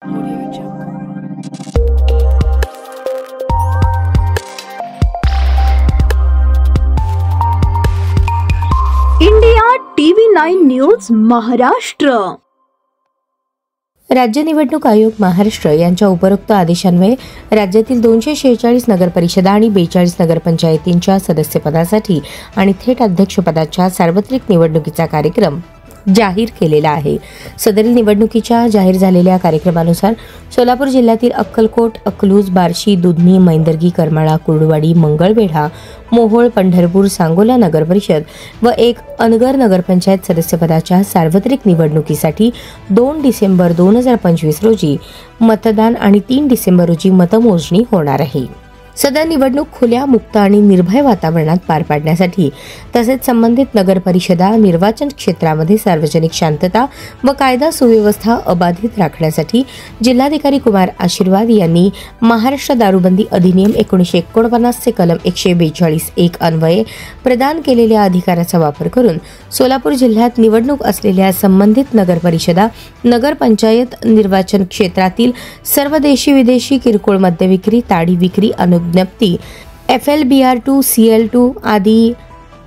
India TV 9 news Maharashtra. राज्य निवडणूक आयोग महाराष्ट्र यांच्या उपरोक्त आदेशान्वये राज्यातील 246 नगरपरिषदा आणि 42 नगरपंचायतींच्या सदस्यपदासाठी आणि थेट अध्यक्षपदाच्या सार्वत्रिक निवडणुकीचा कार्यक्रम जाहीर केलेला आहे. सदरील निवडणुकीच्या जाहीर झालेल्या कार्यक्रमानुसार सोलापूर जिल्ह्यातील अक्कलकोट, अकलूज, बार्शी, दुधनी, मैंदर्गी, करमाळा, कुर्डुवाडी, मंगळवेढा, मोहोळ, पंढरपूर, सांगोला नगरपरिषद व 1 अनगर नगरपंचायत सदस्यपदाच्या सार्वत्रिक निवडणुकीसाठी 2 डिसेंबर 2025 रोजी मतदान आणि 3 डिसेंबर रोजी मतमोजणी होणार आहे. सदर निवडणूक खुल्या, मुक्त आणि निर्भय वातावरणात पार पाडण्यासाठी तसेच संबंधित नगरपरिषदा निर्वाचन क्षेत्रामध्ये सार्वजनिक शांतता व कायदा सुव्यवस्था अबाधित राखण्यासाठी जिल्हाधिकारी कुमार आशीर्वाद यांनी महाराष्ट्र दारूबंदी अधिनियम 1949 चे कलम 142(1) अन्वये प्रदान केलेल्या अधिकाराचा वापर करून सोलापूर जिल्ह्यात निवडणूक असलेल्या संबंधित नगरपरिषदा, नगरपंचायत निर्वाचन क्षेत्रातील सर्व देशी विदेशी किरकोळ मद्य विक्री, ताडी विक्री, अनुज्ञप्ती, FLBR2, CL2 आदी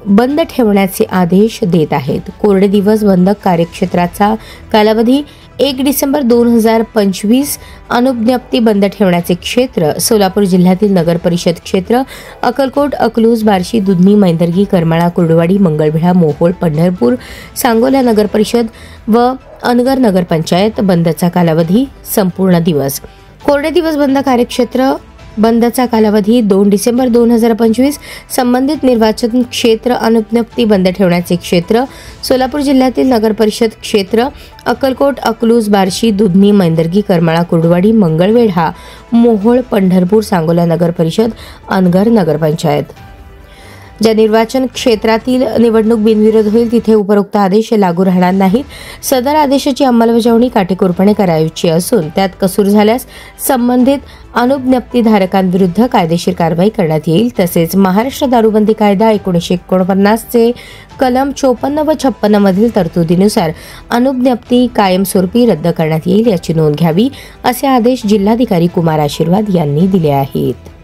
बंद ठेवण्याचे आदेश देत आहेत. कोरडे दिवस बंद कार्यक्षेत्राचा कालावधी 1 डिसेंबर 2025. अनुज्ञप्ती बंद ठेवण्याचे क्षेत्र सोलापूर जिल्ह्यातील नगरपरिषद क्षेत्र अक्कलकोट, अकलूज, बार्शी, दुधनी, मैंदर्गी, करमाळा, कुर्डुवाडी, मंगळवेढा, मोहोळ, पंढरपूर, सांगोला नगरपरिषद व अनगर नगरपंचायत. बंदचा कालावधी संपूर्ण दिवस. कोरडे दिवस बंद कार्यक्षेत्र बंदचा कालावधी 2 डिसेंबर 2025. संबंधित निर्वाचन क्षेत्र अनुज्ञप्ती बंद ठेवण्याचे क्षेत्र सोलापूर जिल्ह्यातील नगरपरिषद क्षेत्र अक्कलकोट, अकलूज, बार्शी, दुधनी, मैंदर्गी, करमाळा, कुर्डुवाडी, मंगळवेढा, मोहोळ, पंढरपूर, सांगोला नगरपरिषद, अनगर नगरपंचायत. ज्या निर्वाचन क्षेत्रातील निवडणूक बिनविरोध होईल तिथे उपरोक्त आदेश लागू राहणार नाहीत. सदर आदेशाची अंमलबजावणी काटेकोरपणे करायची असून त्यात कसूर झाल्यास संबंधित अनुज्ञप्तीधारकांविरुद्ध कायदेशीर कारवाई करण्यात येईल. तसेच महाराष्ट्र दारूबंदी कायदा 1949 चे कलम 54 व 56 मधील तरतुदीनुसार अनुज्ञप्ती कायमस्वरूपी रद्द करण्यात येईल याची नोंद घ्यावी, असे आदेश जिल्हाधिकारी कुमार आशीर्वाद यांनी दिले आहेत.